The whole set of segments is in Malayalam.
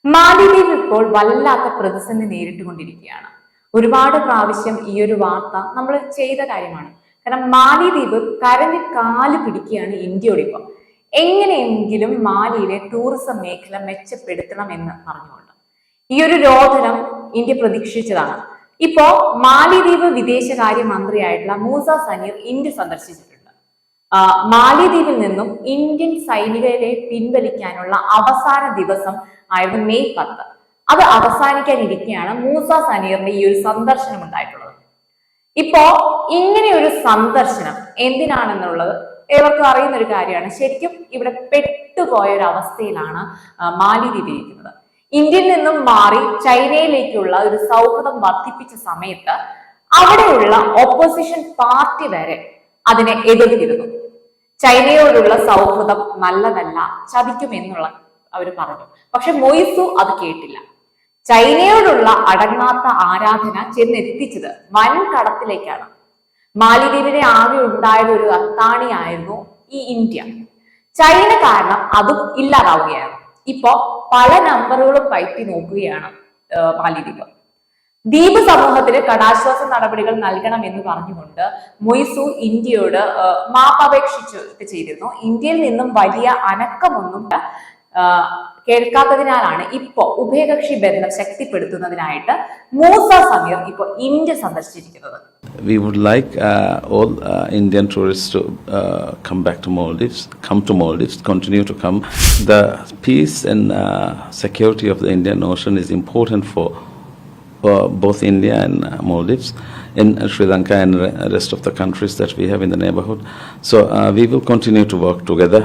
മാലിദ്വീപ് ഇപ്പോൾ വല്ലാത്ത പ്രതിസന്ധി നേരിട്ടുകൊണ്ടിരിക്കുകയാണ്. ഒരുപാട് പ്രാവശ്യം ഈ ഒരു വാർത്ത നമ്മൾ ചെയ്ത കാര്യമാണ്. കാരണം മാലിദ്വീപ് കരഞ്ഞ് കാല് പിടിക്കുകയാണ് ഇന്ത്യയോട് ഇപ്പം. എങ്ങനെയെങ്കിലും മാലിയിലെ ടൂറിസം മേഖല മെച്ചപ്പെടുത്തണം എന്ന് പറഞ്ഞുകൊണ്ട് ഈ ഒരു രോദനം ഇന്ത്യ പ്രതീക്ഷിച്ചതാണ്. ഇപ്പോ മാലിദ്വീപ് വിദേശകാര്യ മന്ത്രിയായിട്ടുള്ള മൂസ സനീർ ഇന്ത്യ സന്ദർശിച്ചിട്ടുണ്ട്. മാലിദ്വീപിൽ നിന്നും ഇന്ത്യൻ സൈനികരെ പിൻവലിക്കാനുള്ള അവസാന ദിവസം ആയിരുന്നു മെയ് 10. അത് അവസാനിക്കാനിരിക്കെയാണ് മൂസ സനീറിന്റെ ഈ ഒരു സന്ദർശനം ഉണ്ടായിട്ടുള്ളത്. ഇപ്പോ ഇങ്ങനെ ഒരു സന്ദർശനം എന്തിനാണെന്നുള്ളത് ഏവർക്കും അറിയുന്ന ഒരു കാര്യമാണ്. ശരിക്കും ഇവിടെ പെട്ടുപോയ ഒരു അവസ്ഥയിലാണ് മാലിദ്വീപ് ഇരിക്കുന്നത്. ഇന്ത്യയിൽ നിന്നും മാറി ചൈനയിലേക്കുള്ള ഒരു സൗഹൃദം വർദ്ധിപ്പിച്ച സമയത്ത് അവിടെയുള്ള ഓപ്പോസിഷൻ പാർട്ടി വരെ അതിനെ എതിർത്തിരുന്നു. ചൈനയോടുള്ള സൗഹൃദം നല്ലതല്ല, ചതിക്കുമെന്നുള്ള അവർ പറഞ്ഞു. പക്ഷെ മൊയ്സു അത് കേട്ടില്ല. ചൈനയോടുള്ള അടങ്ങാത്ത ആരാധന ചെന്നെത്തിച്ചത് വൻ കടത്തിലേക്കാണ്. മാലിദ്വീപിനെ ആകെ ഉണ്ടായത് ഒരു അത്താണിയായിരുന്നു ഈ ഇന്ത്യ. ചൈന കാരണം അതും ഇല്ലാതാവുകയാണ്. ഇപ്പോ പല നമ്പറുകളും പയറ്റി നോക്കുകയാണ് മാലിദ്വീപ്. ദ്വീപ് സമൂഹത്തിന് കടാശ്വാസ നടപടികൾ നൽകണം എന്ന് പറഞ്ഞുകൊണ്ട് മൊയ്സു ഇന്ത്യയോട് മാപ്പപേക്ഷിച്ചു ചെയ്തിരുന്നു. ഇന്ത്യയിൽ നിന്നും വലിയ അനക്കമൊന്നും കേൾക്കാത്തതിനാലാണ് ഇപ്പോ ഉഭയകക്ഷി ബന്ധം ശക്തിപ്പെടുത്തുന്നതിനായിട്ട് മൂസ സമീർ ഇപ്പോൾ India സന്ദർശിച്ചിരിക്കുന്നത്. We would like all Indian tourists to come back to Maldives, continue to come. The peace and security of the Indian Ocean is important for both India and Maldives, in Sri Lanka and rest of the countries that we have in the neighborhood. So we will continue to work together.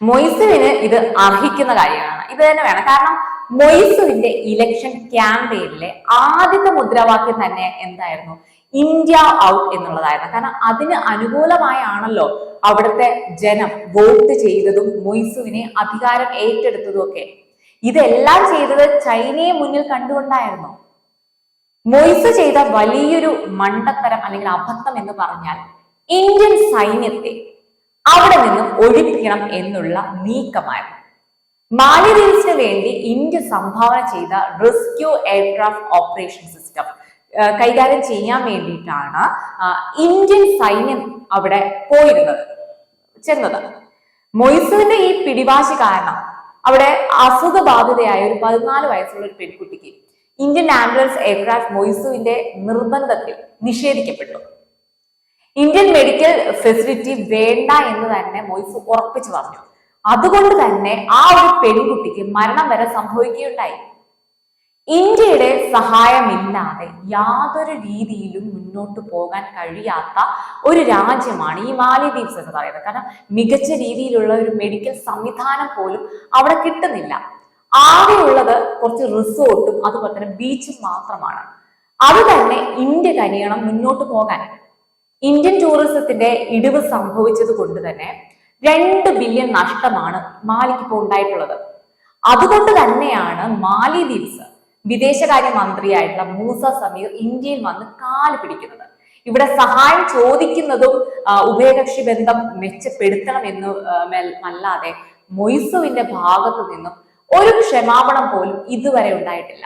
മൊയ്സുവിന് ഇത് അർഹിക്കുന്ന കാര്യമാണ്. ഇത് തന്നെ വേണം. കാരണം മൊയ്സുവിന്റെ ഇലക്ഷൻ ക്യാമ്പയിനിലെ ആദ്യത്തെ മുദ്രാവാക്യം തന്നെ എന്തായിരുന്നു? ഇന്ത്യ ഔട്ട് എന്നുള്ളതായിരുന്നു. കാരണം അതിന് അനുകൂലമായാണല്ലോ അവിടുത്തെ ജനം വോട്ട് ചെയ്തതും മൊയ്സുവിനെ അധികാരം ഏറ്റെടുത്തതും ഒക്കെ. ഇതെല്ലാം ചെയ്തത് ചൈനയെ മുന്നിൽ കണ്ടുകൊണ്ടായിരുന്നു. മൊയ്സു ചെയ്ത വലിയൊരു മണ്ടത്തരം അല്ലെങ്കിൽ അബദ്ധം എന്ന് പറഞ്ഞാൽ ഇന്ത്യൻ സൈന്യത്തെ അവിടെ നിന്നും ഒഴിപ്പിക്കണം എന്നുള്ള നീക്കമായിരുന്നു. മാലിദ്വീപ്സിന് വേണ്ടി ഇന്ത്യ സംഭാവന ചെയ്ത റെസ്ക്യൂ എയർക്രാഫ്റ്റ് ഓപ്പറേഷൻ സിസ്റ്റം കൈകാര്യം ചെയ്യാൻ വേണ്ടിയിട്ടാണ് ഇന്ത്യൻ സൈന്യം അവിടെ ചെന്നത്. മൊയ്സുവിന്റെ ഈ പിടിവാശി കാരണം അവിടെ അസുഖബാധിതയായ ഒരു 14 വയസ്സുള്ള ഒരു പെൺകുട്ടിക്ക് ഇന്ത്യൻ ആംബുലൻസ് എയർക്രാഫ്റ്റ് മൊയ്സുവിന്റെ നിർബന്ധത്തിൽ നിഷേധിക്കപ്പെട്ടു. ഇന്ത്യൻ മെഡിക്കൽ ഫെസിലിറ്റി വേണ്ട എന്ന് തന്നെ മൊയ്സു ഉറപ്പിച്ചു പറഞ്ഞു. അതുകൊണ്ട് തന്നെ ആ ഒരു പെൺകുട്ടിക്ക് മരണം വരെ സംഭവിക്കുകയുണ്ടായി. ഇന്ത്യയുടെ സഹായമില്ലാതെ യാതൊരു രീതിയിലും മുന്നോട്ട് പോകാൻ കഴിയാത്ത ഒരു രാജ്യമാണ് ഈ മാലിദ്വീപ്സ് എന്ന് പറയുന്നത്. കാരണം മികച്ച രീതിയിലുള്ള ഒരു മെഡിക്കൽ സംവിധാനം പോലും അവിടെ കിട്ടുന്നില്ല. ആകെയുള്ളത് കുറച്ച് റിസോർട്ടും അതുപോലെ തന്നെ ബീച്ചും മാത്രമാണ്. അത് തന്നെ ഇന്ത്യ കനിയണം മുന്നോട്ട് പോകാൻ. ഇന്ത്യൻ ടൂറിസത്തിന്റെ ഇടിവ് സംഭവിച്ചത് കൊണ്ട് തന്നെ 2 ബില്യൺ നഷ്ടമാണ് മാലിക്ക് ഇപ്പോൾ ഉണ്ടായിട്ടുള്ളത്. അതുകൊണ്ട് തന്നെയാണ് മാലിദ്വീപ്സ് വിദേശകാര്യ മന്ത്രിയായിട്ടുള്ള മൂസ സമീർ ഇന്ത്യയിൽ വന്ന് കാല് പിടിക്കുന്നത്. ഇവിടെ സഹായം ചോദിക്കുന്നതും ഉഭയകക്ഷി ബന്ധം മെച്ചപ്പെടുത്തണം എന്ന് അല്ലാതെ മൊയ്സുവിന്റെ ഭാഗത്തു നിന്നും ഒരു ക്ഷമാപണം പോലും ഇതുവരെ ഉണ്ടായിട്ടില്ല.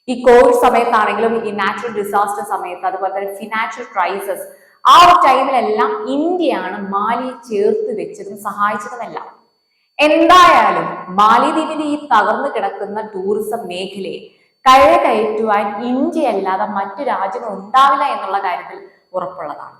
ഈ കോവിഡ് സമയത്താണെങ്കിലും ഈ നാച്ചുറൽ ഡിസാസ്റ്റർ സമയത്ത് അതുപോലെ തന്നെ ഫിനാൻഷ്യൽ ക്രൈസിസ് ആ ഒരു ടൈമിലെല്ലാം ഇന്ത്യയാണ് മാലിയെ ചേർത്ത് വെച്ചതും സഹായിച്ചതുമെല്ലാം. എന്തായാലും മാലിദ്വീപിന്റെ ഈ തകർന്നു കിടക്കുന്ന ടൂറിസം മേഖലയെ കയറ്റുവാൻ ഇന്ത്യ അല്ലാതെ മറ്റു രാജ്യങ്ങൾ ഉണ്ടാവില്ല എന്നുള്ള കാര്യത്തിൽ ഉറപ്പുള്ളതാണ്.